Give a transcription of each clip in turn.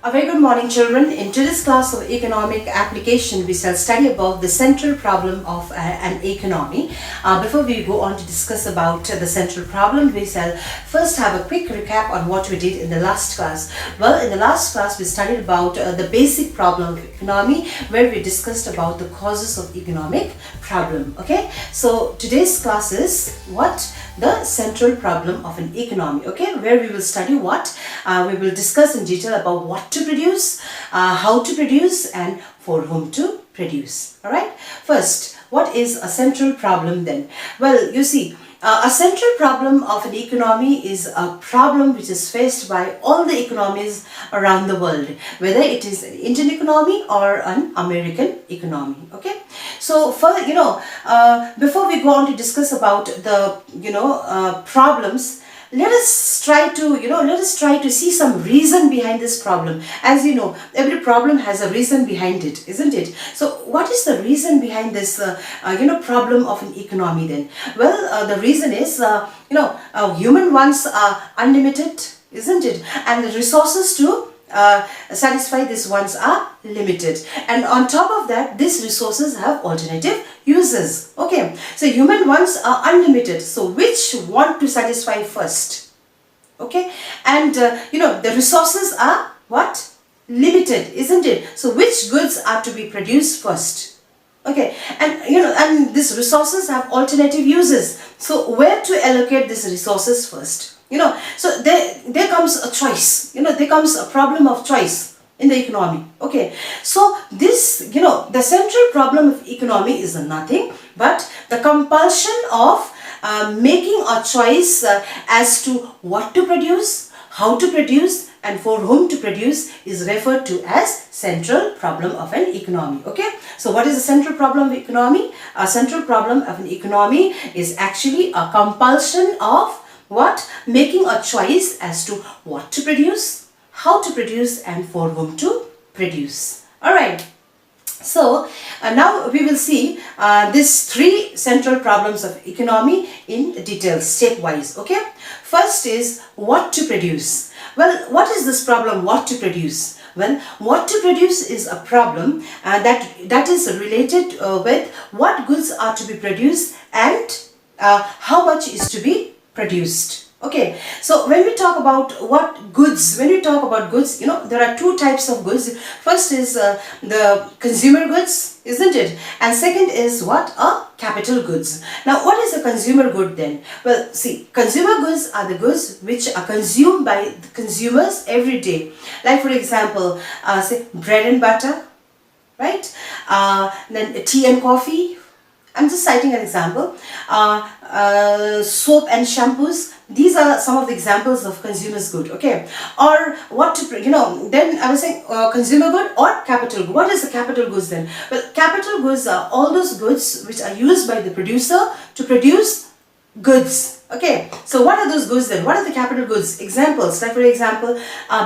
A very good morning, children. In today's class of economic application, we shall study about the central problem of an economy. Before we go on to discuss about the central problem, we shall first have a quick recap on what we did in the last class. Well, in the last class, we studied about the basic problem of economy, where we discussed about the causes of economic problem. Okay, so today's class is what? The central problem of an economy, okay, where we will study what? We will discuss in detail about what to produce, how to produce, and for whom to produce. Alright, first, what is a central problem then? Well, you see, a central problem of an economy is a problem which is faced by all the economies around the world, whether it is an Indian economy or an American economy. Okay, so for before we go on to discuss about the problems, let us try to see some reason behind this problem. As you know, every problem has a reason behind it, isn't it? So what is the reason behind this problem of an economy then? Well, the reason is human wants are unlimited, isn't it? And the resources to satisfy these wants are limited, and on top of that, these resources have alternative uses. Okay, so human wants are unlimited, so which want to satisfy first? Okay, and the resources are what? Limited, isn't it? So which goods are to be produced first? Okay, and these resources have alternative uses, so where to allocate these resources first? So there comes a choice, there comes a problem of choice in the economy. Okay, so this, the central problem of economy is nothing but the compulsion of making a choice as to what to produce, how to produce, and for whom to produce is referred to as central problem of an economy. Okay, so what is the central problem of economy? A central problem of an economy is actually a compulsion of what? Making a choice as to what to produce, how to produce, and for whom to produce. Alright, so now we will see these three central problems of economy in detail, stepwise. Okay, first is what to produce. Well, what is this problem, what to produce? Well, what to produce is a problem that is related with what goods are to be produced and how much is to be produced. Okay, so when we talk about goods, there are two types of goods. First is the consumer goods, isn't it? And second is what? Capital goods. Now, what is a consumer good then? Well, see, consumer goods are the goods which are consumed by the consumers every day. Like, for example, say bread and butter, right? Then tea and coffee. I'm just citing an example. Soap and shampoos. These are some of the examples of consumer's good. Okay, or what to then I was saying consumer good or capital good. What is the capital goods then? Well, capital goods are all those goods which are used by the producer to produce goods. Okay, so what are those goods then? What are the capital goods? Examples, like for example,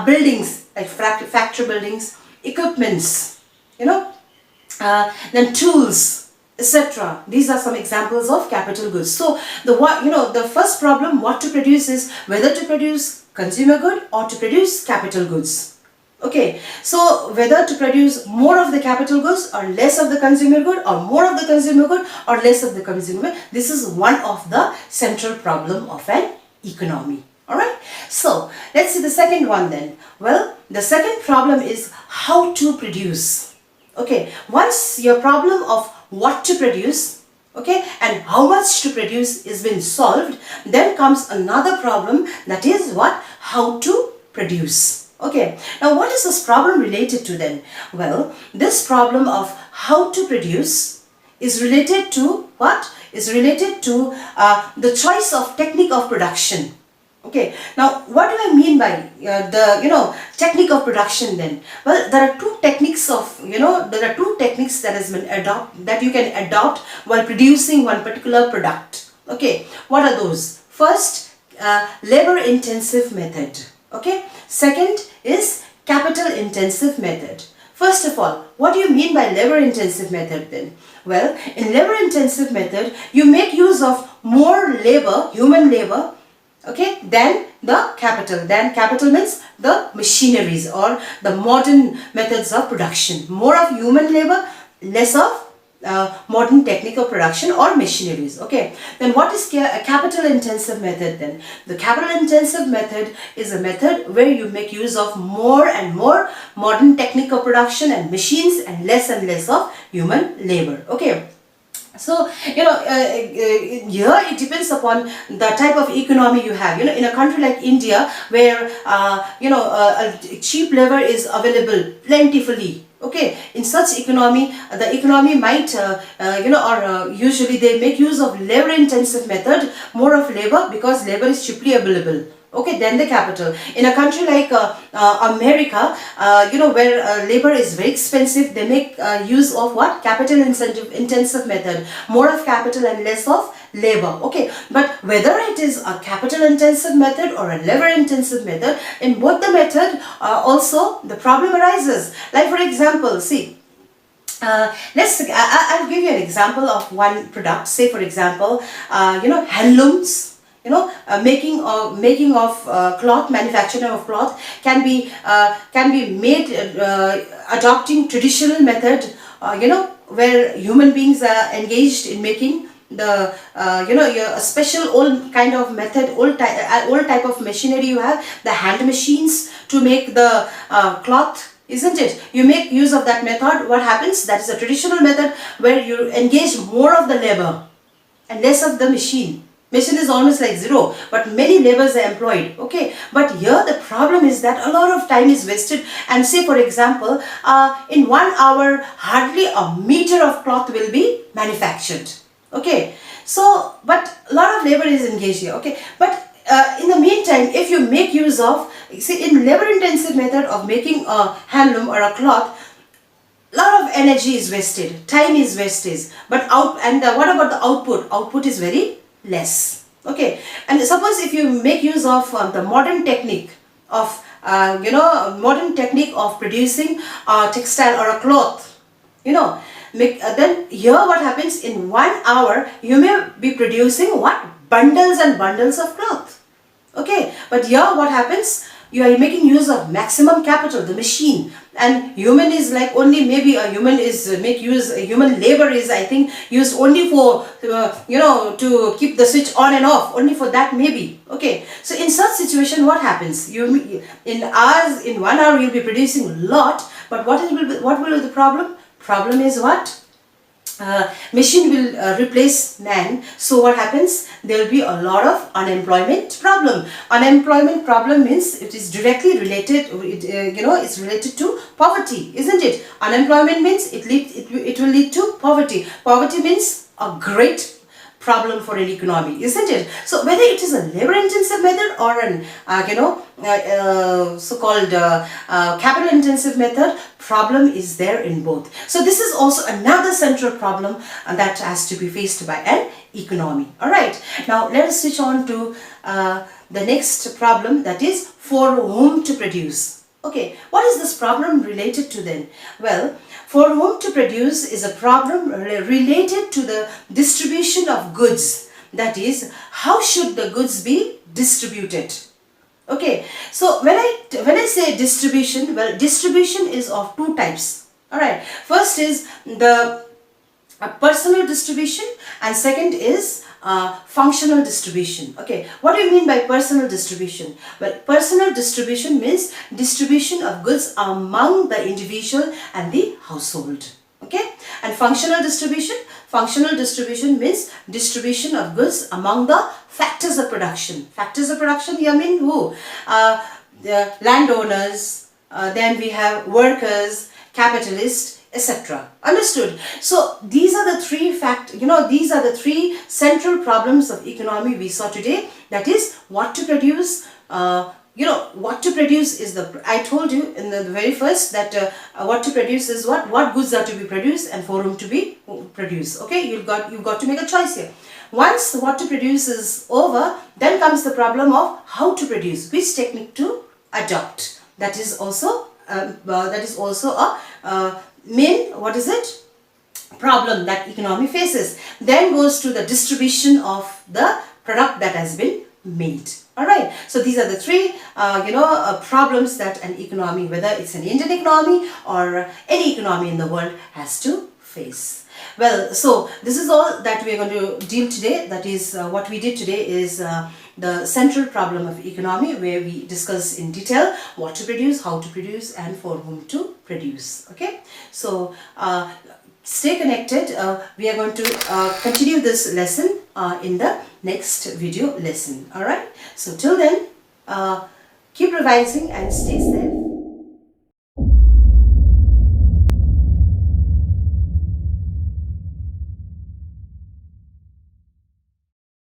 buildings, like factory buildings, equipments, then tools, etc. These are some examples of capital goods. So the first problem, what to produce, is whether to produce consumer good or to produce capital goods. Okay, so whether to produce more of the capital goods or less of the consumer good, or more of the consumer good or less of the consumer good. This is one of the central problem of an economy. Alright, so let's see the second one then. Well, the second problem is how to produce. Okay, once your problem of what to produce, okay, and how much to produce is been solved, then comes another problem, that is what? How to produce. Okay, now what is this problem related to then? Well, this problem of how to produce is related to what? Is related to the choice of technique of production. Okay, now what do I mean by the technique of production then? Well, there are two techniques that has been that you can adopt while producing one particular product. Okay, what are those? First, labor intensive method. Okay, second is capital intensive method. First of all, what do you mean by labor intensive method then? Well, in labor intensive method, you make use of more labor, human labor, Okay, then the capital. Then capital means the machineries or the modern methods of production. More of human labor, less of modern technical production or machineries. Okay, then what is a capital intensive method then? The capital intensive method is a method where you make use of more and more modern technical production and machines and less of human labor. Okay. So, here it depends upon the type of economy you have. In a country like India, where, cheap labor is available plentifully. Okay, in such economy, the economy might, usually they make use of labor intensive method, more of labor, because labor is cheaply available. Okay, then the capital. In a country like America, where labor is very expensive, they make use of what? Capital intensive method. More of capital and less of labor. Okay, but whether it is a capital intensive method or a labor intensive method, in both the method also the problem arises. Like for example, see, I'll give you an example of one product. Say for example, handlooms. Making of cloth, manufacturing of cloth can be made adopting traditional method, where human beings are engaged in making the a special old kind of method, old type of machinery. You have the hand machines to make the cloth, isn't it? You make use of that method. What happens? That is a traditional method where you engage more of the labor and less of the machine. Machine is almost like zero, but many laborers are employed. Okay, but here the problem is that a lot of time is wasted. And say for example, in 1 hour, hardly a meter of cloth will be manufactured. Okay, so but a lot of labor is engaged here. Okay, but in the meantime, if you make use of, see, in labor intensive method of making a handloom or a cloth, lot of energy is wasted, time is wasted, but what about the output? Output is very less. Okay, and suppose if you make use of the modern technique of producing textile or a cloth, then here what happens, in 1 hour you may be producing what? Bundles and bundles of cloth. Okay, but here what happens? You are making use of maximum capital, the machine, and human is like only maybe human labor is, I think, used only for to keep the switch on and off, only for that maybe. Okay, so in such situation what happens? In 1 hour you'll be producing a lot, but what will be the problem? Problem is what? Machine will replace man. So what happens? There will be a lot of unemployment problem. Unemployment problem means it is directly related, it's related to poverty, isn't it? Unemployment means it will lead to poverty. Poverty means a great problem for an economy, isn't it? So whether it is a labor intensive method or an so-called capital intensive method, problem is there in both. So this is also another central problem that has to be faced by an economy. Alright, now let us switch on to the next problem, that is for whom to produce. Okay, what is this problem related to then? Well, for whom to produce is a problem related to the distribution of goods. That is, how should the goods be distributed? Okay, so when I say distribution, well, distribution is of two types. Alright, first is the personal distribution and second is functional distribution. Okay, what do you mean by personal distribution? Well, personal distribution means distribution of goods among the individual and the household. Okay, and functional distribution means distribution of goods among the factors of production. Factors of production here mean who? The landowners, then we have workers, capitalists, etc. Understood? So these are the three central problems of economy we saw today. That is, what to produce. What to produce is I told you in the very first that what to produce is what goods are to be produced and for whom to be produced. Okay, you've got to make a choice here. Once what to produce is over, then comes the problem of how to produce, which technique to adopt. That is also a main problem that economy faces. Then goes to the distribution of the product that has been made. Alright, so these are the three problems that an economy, whether it's an Indian economy or any economy in the world, has to face. Well, so this is all that we are going to deal today. That is what we did today is the central problem of economy, where we discuss in detail what to produce, how to produce, and for whom to produce. Okay, so stay connected. We are going to continue this lesson in the next video lesson. Alright, so till then, keep revising and stay safe.